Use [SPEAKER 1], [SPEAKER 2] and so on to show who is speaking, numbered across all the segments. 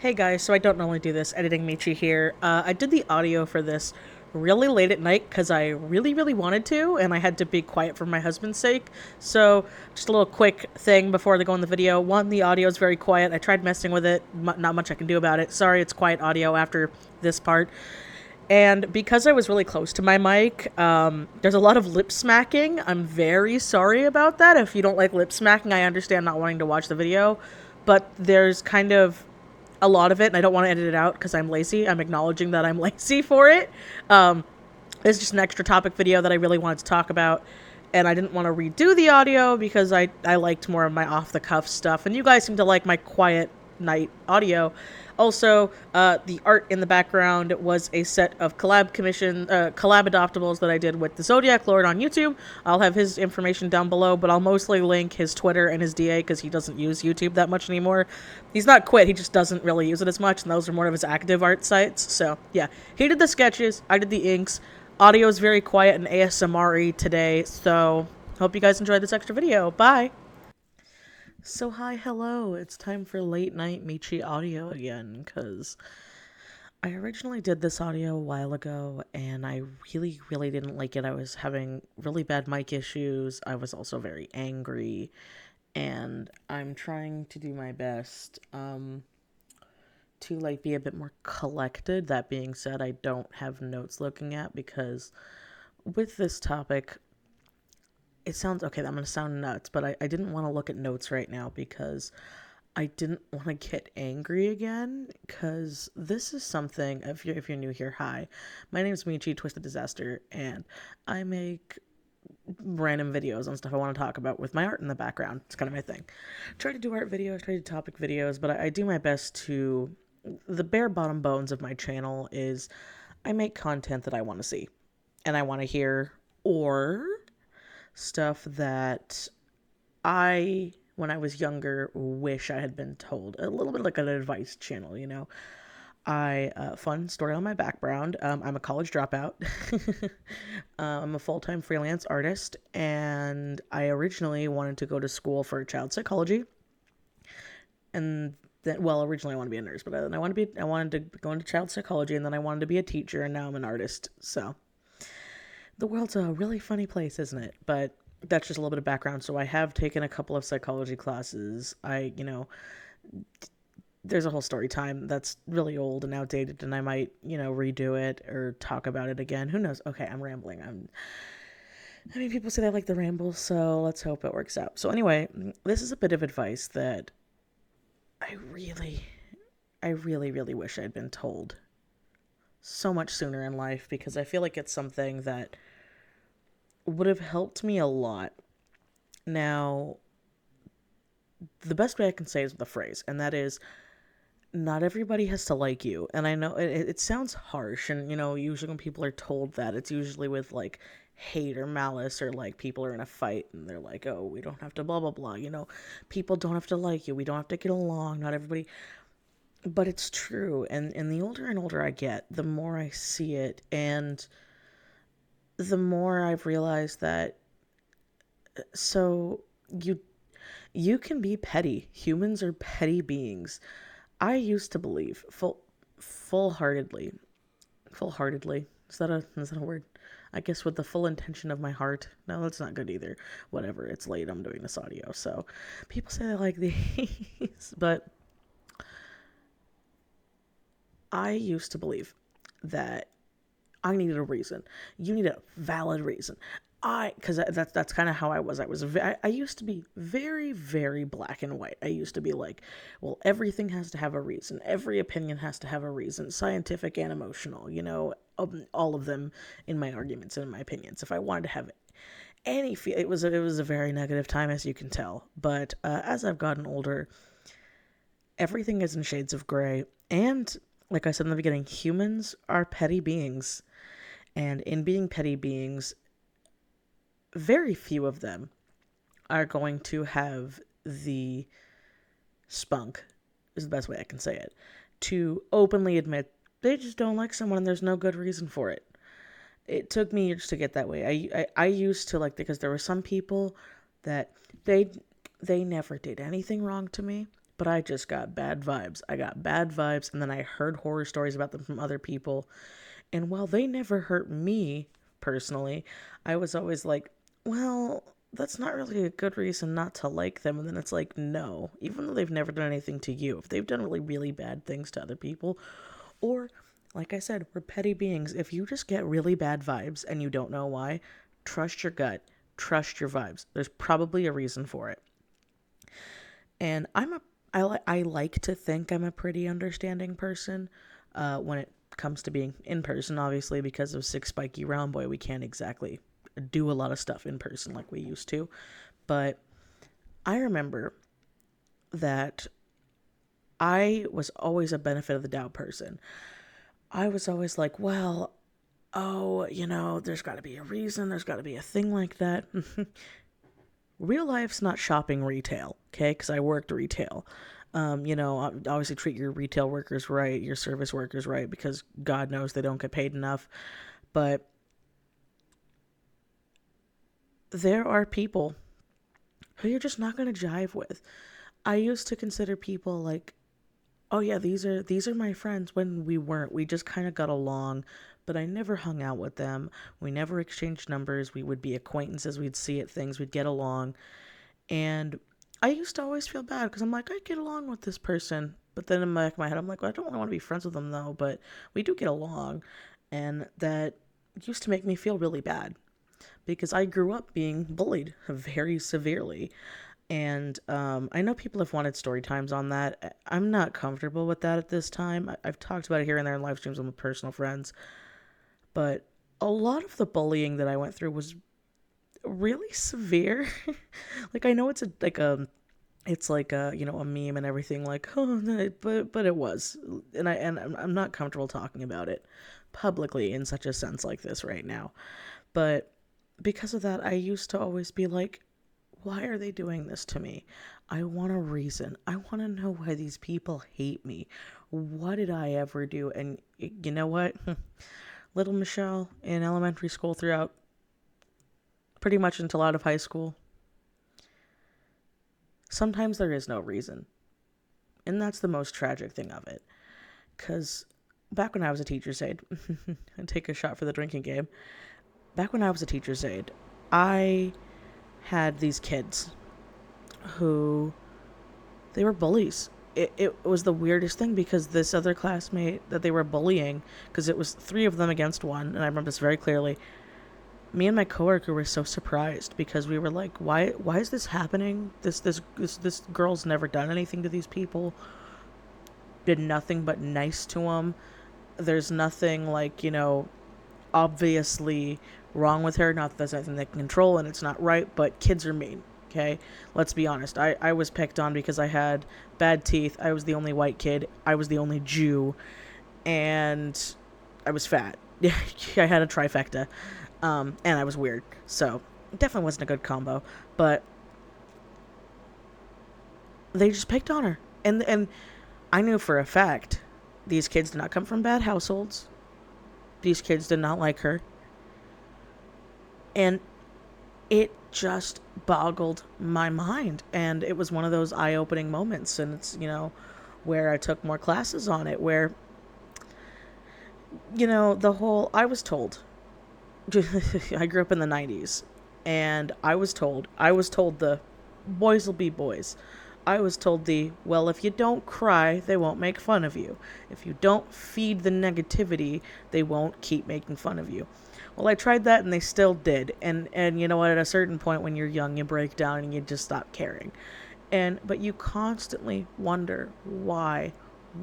[SPEAKER 1] Hey guys, so I don't normally do this, editing Michi here. I did the audio for this really late at night because I really wanted to, and I had to be quiet for my husband's sake. So, just a little quick thing before they go in the video. One, the audio is very quiet. I tried messing with it, not much I can do about it. Sorry, it's quiet audio after this part. And because I was really close to my mic, there's a lot of lip smacking. I'm very sorry about that. If you don't like lip smacking, I understand not wanting to watch the video. But there's kind of a lot of it, and I don't want to edit it out because I'm lazy. I'm acknowledging that I'm lazy for it. It's just an extra topic video that I really wanted to talk about, and I didn't want to redo the audio because I liked more of my off-the-cuff stuff, and you guys seem to like my quiet night audio. Also, the art in the background was a set of collab adoptables that I did with the Zodiac Lord on YouTube. I'll have his information down below, but I'll mostly link his Twitter and his DA because he doesn't use YouTube that much anymore. He's not quit, he just doesn't really use it as much, and those are more of his active art sites. So, yeah, he did the sketches, I did the inks. Audio is very quiet and ASMR-y today, so hope you guys enjoyed this extra video. Bye! So hi, hello, it's time for late night Michi audio again, because I originally did this audio a while ago, and I really didn't like it. I was having really bad mic issues, I was also very angry, and I'm trying to do my best, to, like, be a bit more collected. That being said, I don't have notes looking at, because with this topic, it sounds okay. I'm going to sound nuts, but I didn't want to look at notes right now because I didn't want to get angry again. Because this is something. If you're new here, hi, my name is Michie TwistedDisaster, and I make random videos on stuff I want to talk about with my art in the background. It's kind of my thing. Try to do art videos, try to do topic videos, but I do my best to. The bare bottom bones of my channel is I make content that I want to see and I want to hear, or stuff that when I was younger, wish I had been told. A little bit like an advice channel, you know. Fun story on my background. I'm a college dropout. I'm a full-time freelance artist, and I originally wanted to go to school for child psychology. And then, well, originally I wanted to be a nurse, but then I wanted to go into child psychology, and then I wanted to be a teacher, and now I'm an artist. So the world's a really funny place, isn't it? But that's just a little bit of background. So I have taken a couple of psychology classes. There's a whole story time that's really old and outdated, and I might, redo it or talk about it again. Who knows? Okay, I'm rambling. People say they like the rambles, so let's hope it works out. So anyway, this is a bit of advice that I really wish I'd been told so much sooner in life, because I feel like it's something that would have helped me a lot. Now, the best way I can say is with a phrase, and that is, not everybody has to like you. And I know it sounds harsh, and, usually when people are told that, it's usually with, like, hate or malice, or, like, people are in a fight, and they're like, oh, we don't have to blah, blah, blah, people don't have to like you, we don't have to get along, not everybody. But it's true, and the older and older I get, the more I see it, and the more I've realized that, so you can be petty. Humans are petty beings. I used to believe full-heartedly, is that a word? I guess with the full intention of my heart. No, that's not good either. Whatever, it's late, I'm doing this audio, so people say they like these, but I used to believe that I needed a reason. You need a valid reason. Because that's kind of how I was. I used to be very black and white. I used to be like, well, everything has to have a reason. Every opinion has to have a reason, scientific and emotional. All of them in my arguments and in my opinions. If I wanted to have any feel, it was a very negative time, as you can tell. But as I've gotten older, everything is in shades of gray. And like I said in the beginning, humans are petty beings. And in being petty beings, very few of them are going to have the spunk, is the best way I can say it, to openly admit they just don't like someone and there's no good reason for it. It took me years to get that way. I used to, because there were some people that they never did anything wrong to me, but I just got bad vibes. I got bad vibes, and then I heard horror stories about them from other people. And while they never hurt me personally, I was always like, well, that's not really a good reason not to like them. And then it's like, no, even though they've never done anything to you, if they've done really, really bad things to other people, or like I said, we're petty beings. If you just get really bad vibes and you don't know why, trust your gut, trust your vibes. There's probably a reason for it. And I like to think I'm a pretty understanding person when it comes to being in person. Obviously, because of Six Spiky Round Boy, we can't exactly do a lot of stuff in person like we used to. But I remember that I was always a benefit of the doubt person. I was always like, well, oh, there's got to be a reason. There's got to be a thing like that. Real life's not shopping retail, okay? Because I worked retail. Obviously treat your retail workers right, your service workers right, because God knows they don't get paid enough. But there are people who you're just not going to jive with. I used to consider people like, oh yeah, these are my friends, when we weren't. We just kind of got along, but I never hung out with them. We never exchanged numbers. We would be acquaintances. We'd see at things. We'd get along. And I used to always feel bad because I'm like, I get along with this person. But then in the back of my head, I'm like, well, I don't really want to be friends with them though, but we do get along. And that used to make me feel really bad because I grew up being bullied very severely. And I know people have wanted story times on that. I'm not comfortable with that at this time. I've talked about it here and there in live streams with my personal friends. But a lot of the bullying that I went through was really severe. Like, I know it's like a a meme and everything, like, oh, but it was. And I'm not comfortable talking about it publicly in such a sense like this right now. But because of that, I used to always be like, why are they doing this to me? I want a reason. I want to know why these people hate me. What did I ever do? And you know what? Little Michelle in elementary school throughout pretty much until out of high school, sometimes there is no reason. And that's the most tragic thing of it. Because back when I was a teacher's aide, and take a shot for the drinking game, back when I was a teacher's aide, I had these kids who, they were bullies. It was the weirdest thing because this other classmate that they were bullying, because it was 3 of them against 1, and I remember this very clearly, me and my coworker were so surprised because we were like, why is this happening? This girl's never done anything to these people, did nothing but nice to them. There's nothing like, obviously wrong with her. Not that there's anything they can control and it's not right, but kids are mean, okay? Let's be honest. I was picked on because I had bad teeth. I was the only white kid. I was the only Jew. And I was fat. I had a trifecta. And I was weird. So, it definitely wasn't a good combo. But they just picked on her. And I knew for a fact these kids did not come from bad households. These kids did not like her. And it just boggled my mind. And it was one of those eye-opening moments. And it's, where I took more classes on it. Where, I was told. I grew up in the 90s. And I was told the boys will be boys. I was told well, if you don't cry, they won't make fun of you. If you don't feed the negativity, they won't keep making fun of you. Well, I tried that and they still did. And you know what? At a certain point when you're young, you break down and you just stop caring. But you constantly wonder why.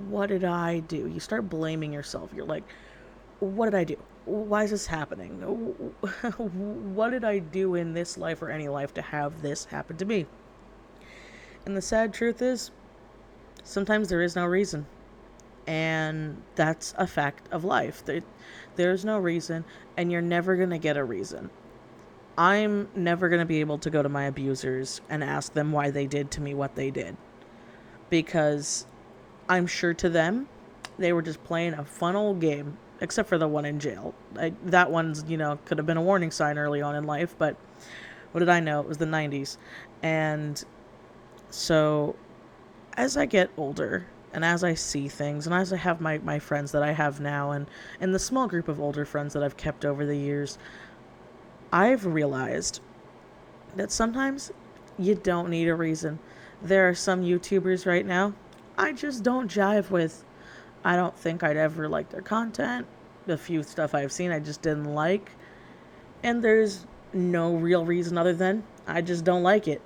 [SPEAKER 1] What did I do? You start blaming yourself. You're like, what did I do? Why is this happening? What did I do in this life or any life to have this happen to me? And the sad truth is, sometimes there is no reason. And that's a fact of life. There's no reason, and you're never going to get a reason. I'm never going to be able to go to my abusers and ask them why they did to me what they did. Because I'm sure to them, they were just playing a fun old game, except for the one in jail. That one's, could have been a warning sign early on in life, but what did I know? It was the 90s. And so as I get older and as I see things and as I have my friends that I have now and the small group of older friends that I've kept over the years, I've realized that sometimes you don't need a reason. There are some YouTubers right now I just don't jive with. I don't think I'd ever like their content. The few stuff I've seen I just didn't like. And there's no real reason other than I just don't like it.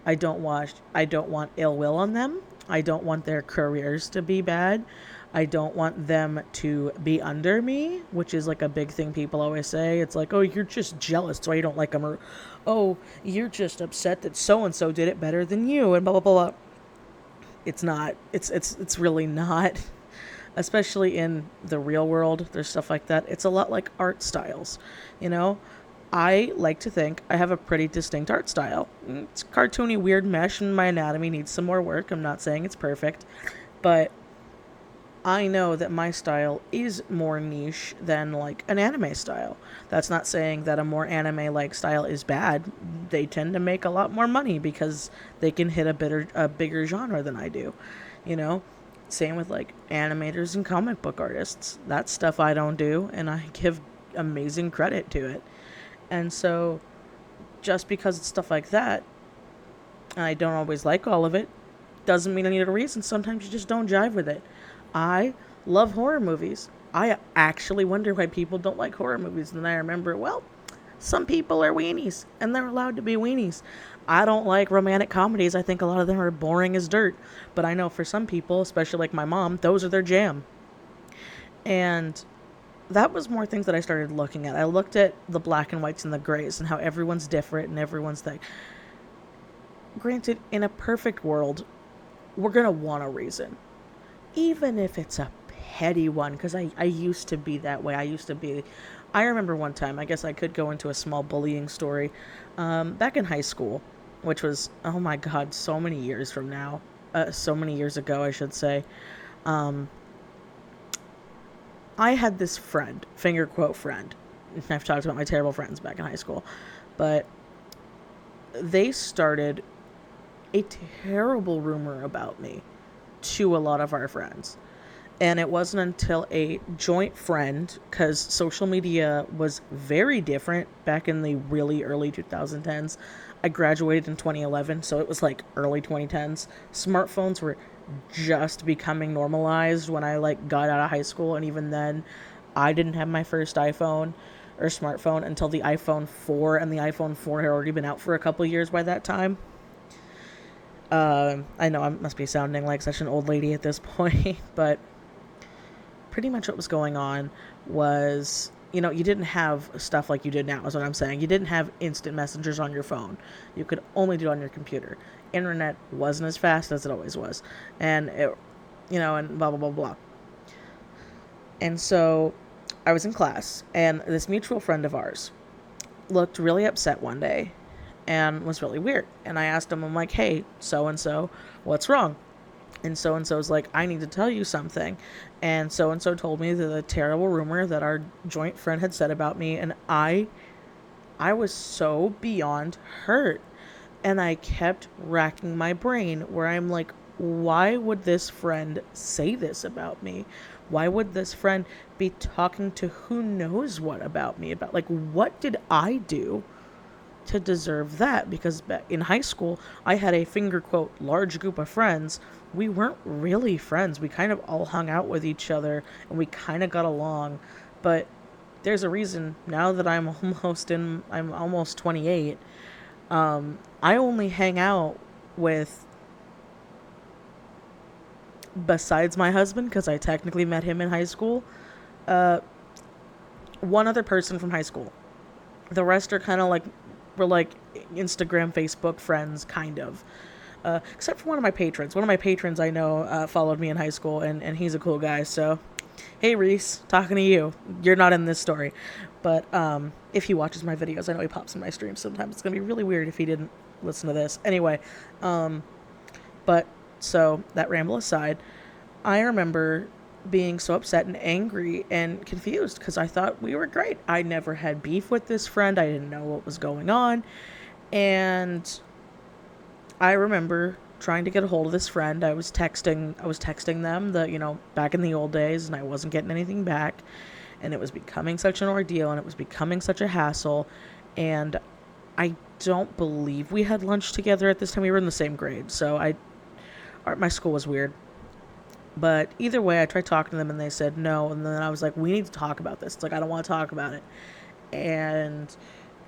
[SPEAKER 1] I don't want ill will on them. I don't want their careers to be bad. I don't want them to be under me, which is like a big thing people always say. It's like, oh, you're just jealous, so you don't like them, or oh, you're just upset that so and so did it better than you, and blah blah blah. It's not. It's really not. Especially in the real world, there's stuff like that. It's a lot like art styles, you know. I like to think I have a pretty distinct art style. It's cartoony, weird mesh, and my anatomy needs some more work. I'm not saying it's perfect, but I know that my style is more niche than like an anime style. That's not saying that a more anime-like style is bad. They tend to make a lot more money because they can hit a bigger genre than I do, you know. Same with like animators and comic book artists. That's stuff I don't do, and I give amazing credit to it. And so, just because it's stuff like that, and I don't always like all of it, doesn't mean I need a reason. Sometimes you just don't jive with it. I love horror movies. I actually wonder why people don't like horror movies. And then I remember, well, some people are weenies, and they're allowed to be weenies. I don't like romantic comedies. I think a lot of them are boring as dirt. But I know for some people, especially like my mom, those are their jam. And that was more things that I started looking at. I looked at the black and whites and the grays and how everyone's different and everyone's thing. Granted, in a perfect world, we're going to want a reason. Even if it's a petty one, because I used to be that way. I remember one time, I guess I could go into a small bullying story, back in high school, which was, oh my God, so many years from now. So many years ago, I should say. I had this friend, finger quote friend. I've talked about my terrible friends back in high school, but they started a terrible rumor about me to a lot of our friends. And it wasn't until a joint friend, because social media was very different back in the really early 2010s. I graduated in 2011, so it was like early 2010s. Smartphones were just becoming normalized when I like got out of high school, and even then I didn't have my first iPhone or smartphone until the iPhone 4, and the iPhone 4 had already been out for a couple years by that time. I know I must be sounding like such an old lady at this point, but pretty much what was going on was, you know, you didn't have stuff like you did now, is what I'm saying. You didn't have instant messengers on your phone. You could only do it on your computer. Internet wasn't as fast as it always was. And it, you know, and blah, blah, blah, blah. And so I was in class, and this mutual friend of ours looked really upset one day and was really weird. And I asked him, I'm like, hey, so-and-so, what's wrong? And so-and-so's like, I need to tell you something. And so-and-so told me the terrible rumor that our joint friend had said about me. And I was so beyond hurt. And I kept racking my brain where I'm like, why would this friend say this about me? Why would this friend be talking to who knows what about me? About, like, what did I do to deserve that? Because in high school, I had a finger quote large group of friends. We weren't really friends. We kind of all hung out with each other and we kind of got along. But there's a reason now that I'm almost 28. I only hang out with, besides my husband, because I technically met him in high school, one other person from high school. The rest are kind of like, we're like Instagram, Facebook friends, kind of. Except for one of my patrons. One of my patrons I know followed me in high school, and he's a cool guy. So, hey Reese, talking to you. You're not in this story. But if he watches my videos, I know he pops in my streams sometimes. It's going to be really weird if he didn't listen to this. Anyway, but so that ramble aside, I remember being so upset and angry and confused because I thought we were great. I never had beef with this friend. I didn't know what was going on. And I remember trying to get a hold of this friend. I was texting them back in the old days, and I wasn't getting anything back, and it was becoming such an ordeal, and it was becoming such a hassle. And I don't believe we had lunch together at this time. We were in the same grade, so my school was weird. But either way, I tried talking to them and they said no. And then I was like, we need to talk about this. It's like, I don't want to talk about it. And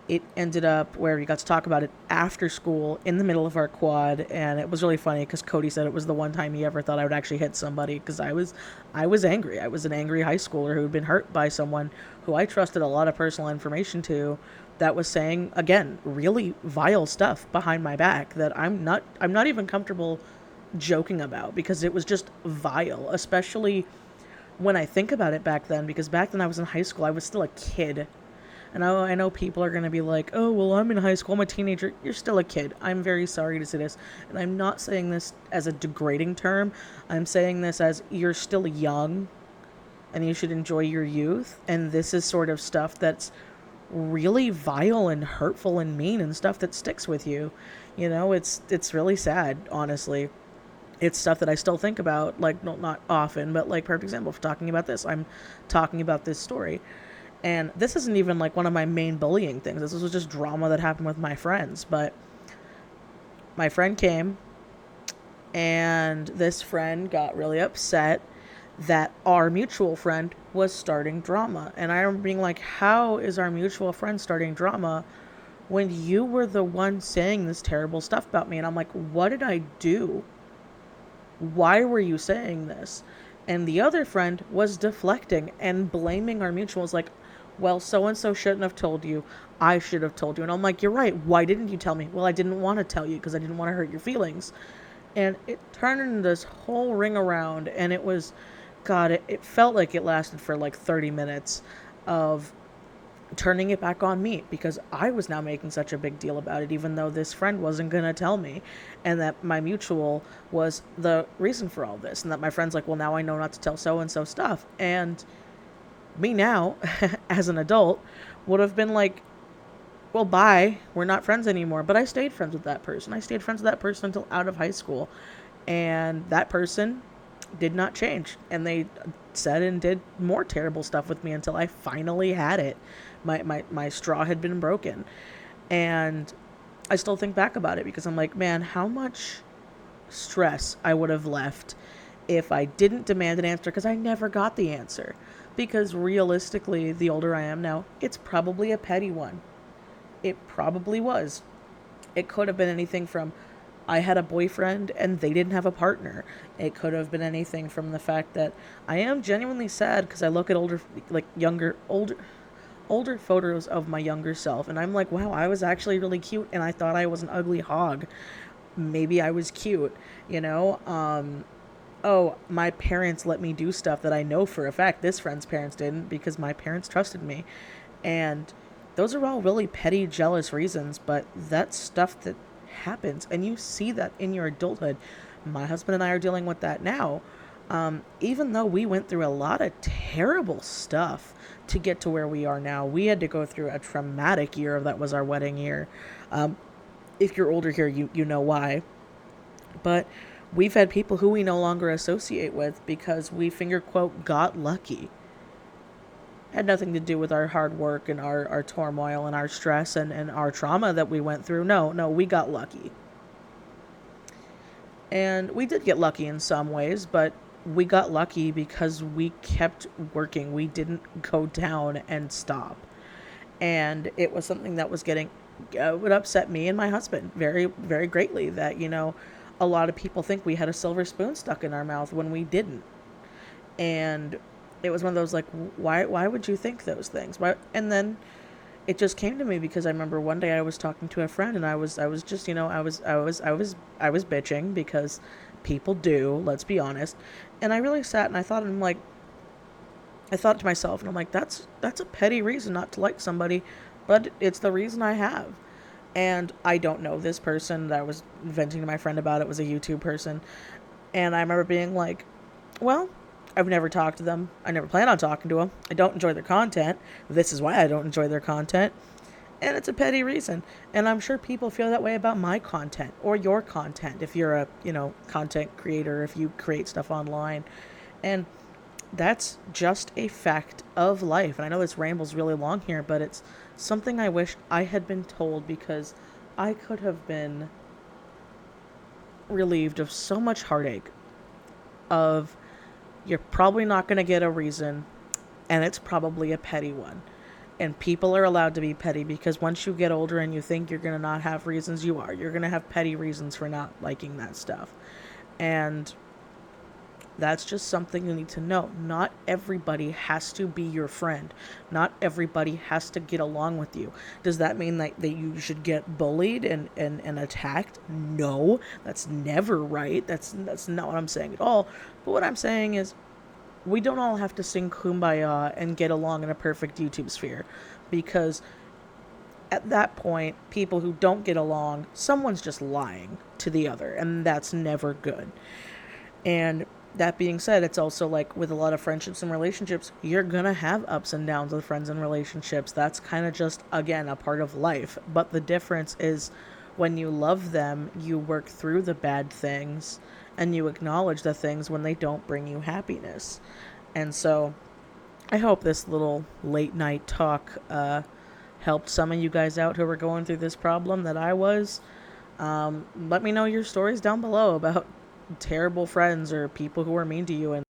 [SPEAKER 1] it ended up where we got to talk about it after school in the middle of our quad. And it was really funny because Cody said it was the one time he ever thought I would actually hit somebody, because I was angry. I was an angry high schooler who had been hurt by someone who I trusted a lot of personal information to, that was saying, again, really vile stuff behind my back that I'm not even comfortable joking about, because it was just vile, especially when I think about it back then, because back then I was in high school. I was still a kid. And I know people are going to be like, oh, well, I'm in high school, I'm a teenager. You're still a kid. I'm very sorry to say this. And I'm not saying this as a degrading term. I'm saying this as, you're still young and you should enjoy your youth. And this is sort of stuff that's really vile and hurtful and mean, and stuff that sticks with you. It's really sad, honestly. It's stuff that I still think about, like, no, not often, but, like, perfect example for talking about this. I'm talking about this story. And this isn't even, like, one of my main bullying things. This was just drama that happened with my friends. But my friend came, and this friend got really upset that our mutual friend was starting drama. And I remember being like, how is our mutual friend starting drama when you were the one saying this terrible stuff about me? And I'm like, what did I do? Why were you saying this? And the other friend was deflecting and blaming our mutual. Was like, well, so-and-so shouldn't have told you. I should have told you. And I'm like, you're right. Why didn't you tell me? Well, I didn't want to tell you because I didn't want to hurt your feelings. And it turned into this whole ring around. And it was, God, it felt like it lasted for like 30 minutes of turning it back on me, because I was now making such a big deal about it, even though this friend wasn't going to tell me, and that my mutual was the reason for all this, and that my friend's like, well, now I know not to tell so-and-so stuff. And me now, as an adult, would have been like, well, bye, we're not friends anymore. But I stayed friends with that person. I stayed friends with that person until out of high school, and that person did not change, and they said and did more terrible stuff with me until I finally had it. My straw had been broken. And I still think back about it, because I'm like, man, how much stress I would have left if I didn't demand an answer, because I never got the answer. Because realistically, the older I am now, it's probably a petty one. It probably was. It could have been anything from, I had a boyfriend and they didn't have a partner. It could have been anything from the fact that I am genuinely sad because I look at older photos of my younger self, and I'm like, wow, I was actually really cute, and I thought I was an ugly hog. Maybe I was cute, oh, my parents let me do stuff that I know for a fact this friend's parents didn't, because my parents trusted me. And those are all really petty, jealous reasons, but that's stuff that happens, and you see that in your adulthood. My husband and I are dealing with that now. Even though we went through a lot of terrible stuff to get to where we are now, we had to go through a traumatic year. That was our wedding year. If you're older here, you know why. But we've had people who we no longer associate with because we finger quote got lucky. Had nothing to do with our hard work and our turmoil and our stress and our trauma that we went through. No, we got lucky. And we did get lucky in some ways, but we got lucky because we kept working. We didn't go down and stop. And it was something that was would upset me and my husband very, very greatly, that, a lot of people think we had a silver spoon stuck in our mouth when we didn't. And it was one of those, like, why would you think those things? Why? And then it just came to me because I remember one day I was talking to a friend, and I was just, I was bitching, because people do, let's be honest. And I really sat and I thought to myself, and I'm like, that's a petty reason not to like somebody, but it's the reason I have. And I don't know this person that I was venting to my friend about. It was a YouTube person. And I remember being like, well, I've never talked to them. I never plan on talking to them. I don't enjoy their content. This is why I don't enjoy their content. And it's a petty reason. And I'm sure people feel that way about my content or your content if you're a, content creator, if you create stuff online. And that's just a fact of life. And I know this ramble's really long here, but it's something I wish I had been told, because I could have been relieved of so much heartache of you're probably not going to get a reason, and it's probably a petty one. And people are allowed to be petty, because once you get older and you think you're going to not have reasons, you are. You're going to have petty reasons for not liking that stuff. And that's just something you need to know. Not everybody has to be your friend. Not everybody has to get along with you. Does that mean that you should get bullied and attacked? No, that's never right. That's not what I'm saying at all. But what I'm saying is, we don't all have to sing Kumbaya and get along in a perfect YouTube sphere, because at that point, people who don't get along, someone's just lying to the other, and that's never good. And that being said, it's also like with a lot of friendships and relationships, you're gonna have ups and downs with friends and relationships. That's kind of just, again, a part of life. But the difference is, when you love them, you work through the bad things and you acknowledge the things when they don't bring you happiness. And so I hope this little late night talk helped some of you guys out who were going through this problem that I was. Let me know your stories down below about terrible friends or people who are mean to you, and